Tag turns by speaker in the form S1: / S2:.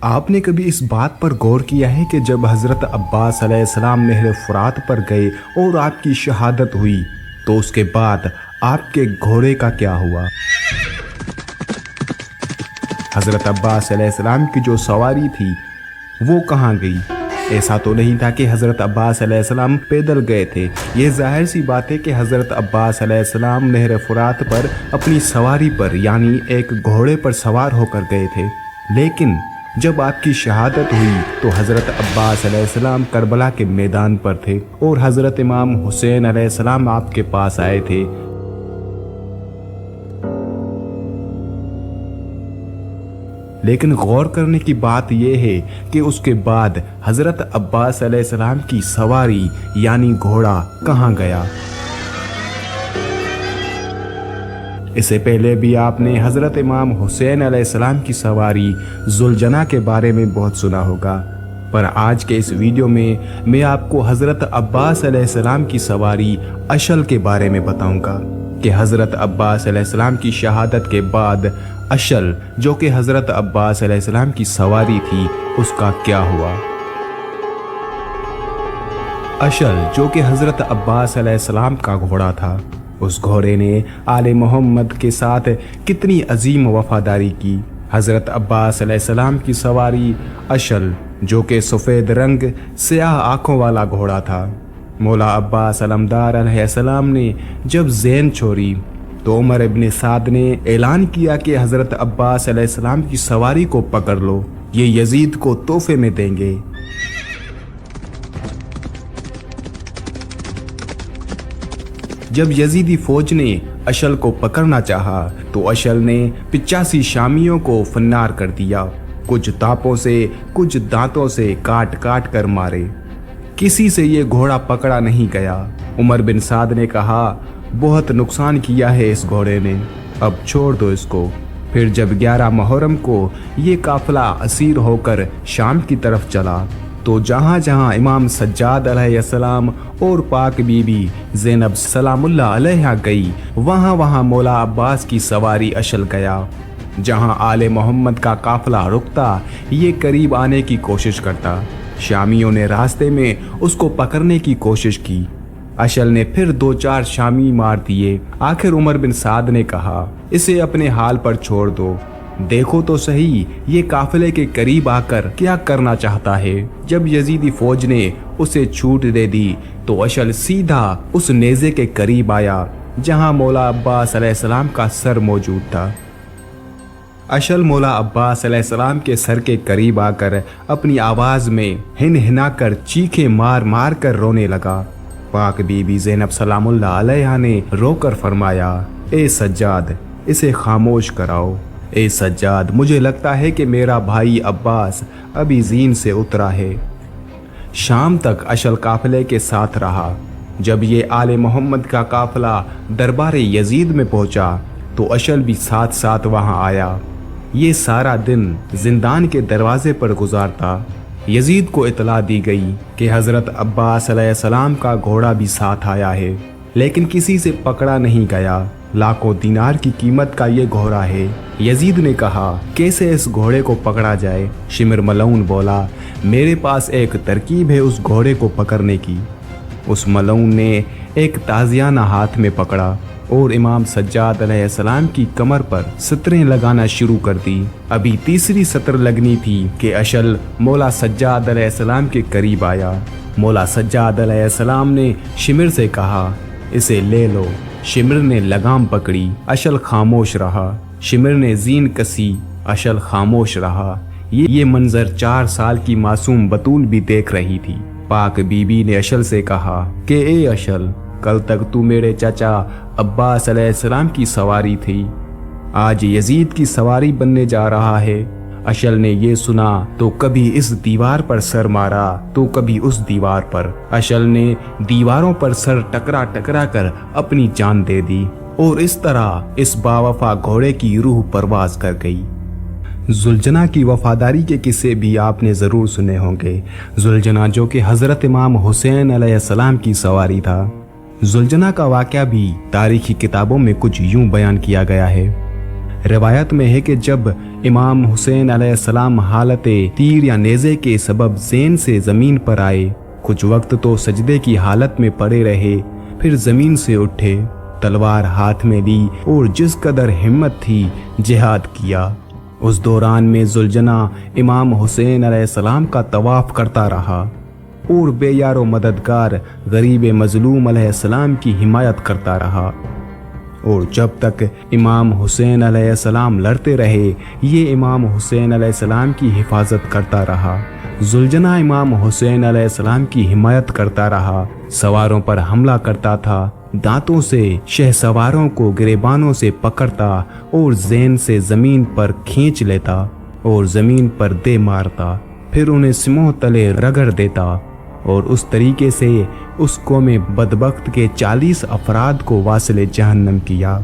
S1: आपने कभी इस बात पर गौर किया है कि जब हज़रत अब्बास अलैहिस्सलाम नहर फुरात पर गए और आपकी शहादत हुई तो उसके बाद आपके घोड़े का क्या हुआ? हज़रत अब्बास अलैहिस्सलाम की जो सवारी थी वो कहाँ गई? ऐसा तो नहीं था कि हज़रत अब्बास अलैहिस्सलाम पैदल गए थे। ये ज़ाहिर सी बात है कि हज़रत अब्बास अलैहिस्सलाम नहर फुरात पर अपनी सवारी पर यानी एक घोड़े पर सवार होकर गए थे। लेकिन जब आपकी शहादत हुई तो हज़रत अब्बास अलैहिस्सलाम करबला के मैदान पर थे और हज़रत इमाम हुसैन अलैहिस्सलाम आपके पास आए थे। लेकिन गौर करने की बात यह है कि उसके बाद हज़रत अब्बास अलैहिस्सलाम की सवारी यानी घोड़ा कहाँ गया? इससे पहले भी आपने हज़रत इमाम हुसैन अलैहिस्सलाम की सवारी जुलजना के बारे में बहुत सुना होगा, पर आज के इस वीडियो में मैं आपको हज़रत अब्बास अलैहिस्सलाम की सवारी अशल के बारे में बताऊंगा कि हज़रत अब्बास अलैहिस्सलाम की शहादत के बाद अशल जो कि हज़रत अब्बास अलैहिस्सलाम की सवारी थी उसका क्या हुआ। अशल जो कि हज़रत अब्बास अलैहिस्सलाम का घोड़ा था, उस घोड़े ने आले मोहम्मद के साथ कितनी अजीम वफादारी की। हज़रत अब्बास अलैहिस्सलाम की सवारी अशल जो कि सफ़ेद रंग स्याह आँखों वाला घोड़ा था। मौला अब्बास अलमदार अलैहिस्सलाम ने जब ज़ैन छोड़ी तो उमर इब्न साद ने ऐलान किया कि हज़रत अब्बास अलैहिस्सलाम की सवारी को पकड़ लो, ये यजीद को तोहफे में देंगे। जब यजीदी फौज ने अशल को पकड़ना चाहा तो अशल ने 85 शामियों को फन्नार कर दिया, कुछ तापों से कुछ दांतों से काट काट कर मारे। किसी से ये घोड़ा पकड़ा नहीं गया। उमर बिन साद ने कहा, बहुत नुकसान किया है इस घोड़े ने, अब छोड़ दो इसको। फिर जब 11 मुहर्रम को ये काफिला असीर होकर शाम की तरफ चला तो जहाँ जहाँ इमाम सज्जाद अलैहिस्सलाम और पाक बीबी ज़ैनब सलामुल्लाह अलैहा गई वहाँ वहाँ मौला अब्बास की सवारी अशल गया। जहाँ आले मोहम्मद का काफिला रुकता ये करीब आने की कोशिश करता। शामियों ने रास्ते में उसको पकड़ने की कोशिश की। अशल ने फिर 2-4 शामी मार दिए। आखिर उमर बिन साद ने कहा, इसे अपने हाल पर छोड़ दो, देखो तो सही ये काफिले के करीब आकर क्या करना चाहता है। जब यजीदी फौज ने उसे छूट दे दी तो अशल सीधा उस नेज़े के करीब आया जहां मौला अब्बास अलैहिस्सलाम का सर मौजूद था। अशल मौला अब्बास अलैहिस्सलाम के सर के करीब आकर अपनी आवाज में हिन हिना कर चीखे मार मार कर रोने लगा। पाक बीबी ज़ैनब सलामुल्लाह अलैहा ने रोकर फरमाया, ए सज्जाद इसे खामोश कराओ। ए सज्जाद, मुझे लगता है कि मेरा भाई अब्बास अभी ज़ीन से उतरा है। शाम तक अशल काफिले के साथ रहा। जब ये आले मोहम्मद का काफिला दरबार यजीद में पहुंचा तो अशल भी साथ साथ वहां आया। ये सारा दिन जिंदान के दरवाजे पर गुजारता। यजीद को इतला दी गई कि हज़रत अब्बास अलैहिस्सलाम का घोड़ा भी साथ आया है, लेकिन किसी से पकड़ा नहीं गया। लाखों दिनार की कीमत का ये घोड़ा है। यजीद ने कहा, कैसे इस घोड़े को पकड़ा जाए? शिमर मलऊन बोला, मेरे पास एक तरकीब है उस घोड़े को पकड़ने की। उस मलऊन ने एक ताजियाना हाथ में पकड़ा और इमाम सज्जाद अलैहिस्सलाम की कमर पर सतरें लगाना शुरू कर दी। अभी तीसरी सतर लगनी थी कि अशल मौला सज्जाद अलैहिस्सलाम के करीब आया। मौला सज्जाद अलैहिस्सलाम ने शिमर से कहा, इसे ले लो। शिमर ने लगाम पकड़ी, अशल खामोश रहा। शिमर ने जीन कसी, अशल खामोश रहा। ये मंजर 4 साल की मासूम बतूल भी देख रही थी। पाक बीबी ने अशल से कहा कि ए अशल, कल तक तू मेरे चाचा अब्बास अलैहिस्सलाम की सवारी थी, आज यजीद की सवारी बनने जा रहा है। अशल ने ये सुना तो कभी इस दीवार पर सर मारा तो कभी उस दीवार पर। अशल ने दीवारों पर सर टकरा टकरा कर अपनी जान दे दी और इस तरह इस बावफा घोड़े की रूह परवाज कर गई। जुलजना की वफादारी के किस्से भी आपने ज़रूर सुने होंगे। जुलजना जो कि हज़रत इमाम हुसैन अलैहिस्सलाम की सवारी था। जुलजना का वाक़या भी तारीखी किताबों में कुछ यूं बयान किया गया है। रिवायत में है कि जब इमाम हुसैन अलैहिस्सलाम हालत तीर या नेज़े के सबब ज़ेन से ज़मीन पर आए, कुछ वक्त तो सजदे की हालत में पड़े रहे, फिर ज़मीन से उठे, तलवार हाथ में ली और जिस कदर हिम्मत थी जिहाद किया। उस दौरान में जुलजना इमाम हुसैन अलैहिस्सलाम का तवाफ करता रहा और बेयारो मददगार गरीब मजलूम अलैहिस्सलाम की हिमायत करता रहा। और जब तक इमाम हुसैन अलैहिस्सलाम लड़ते रहे, ये इमाम हुसैन अलैहिस्सलाम की हिफाजत करता रहा। जुलजना इमाम हुसैन अलैहिस्सलाम की हिमायत करता रहा, सवारों पर हमला करता था, दांतों से शहसवारों को गिरेबानों से पकड़ता और ज़ेन से ज़मीन पर खींच लेता और ज़मीन पर दे मारता, फिर उन्हें सिमों तले रगड़ देता और उस तरीके से उस कौम बदबख्त के 40 अफराद को वासिले जहन्नम किया।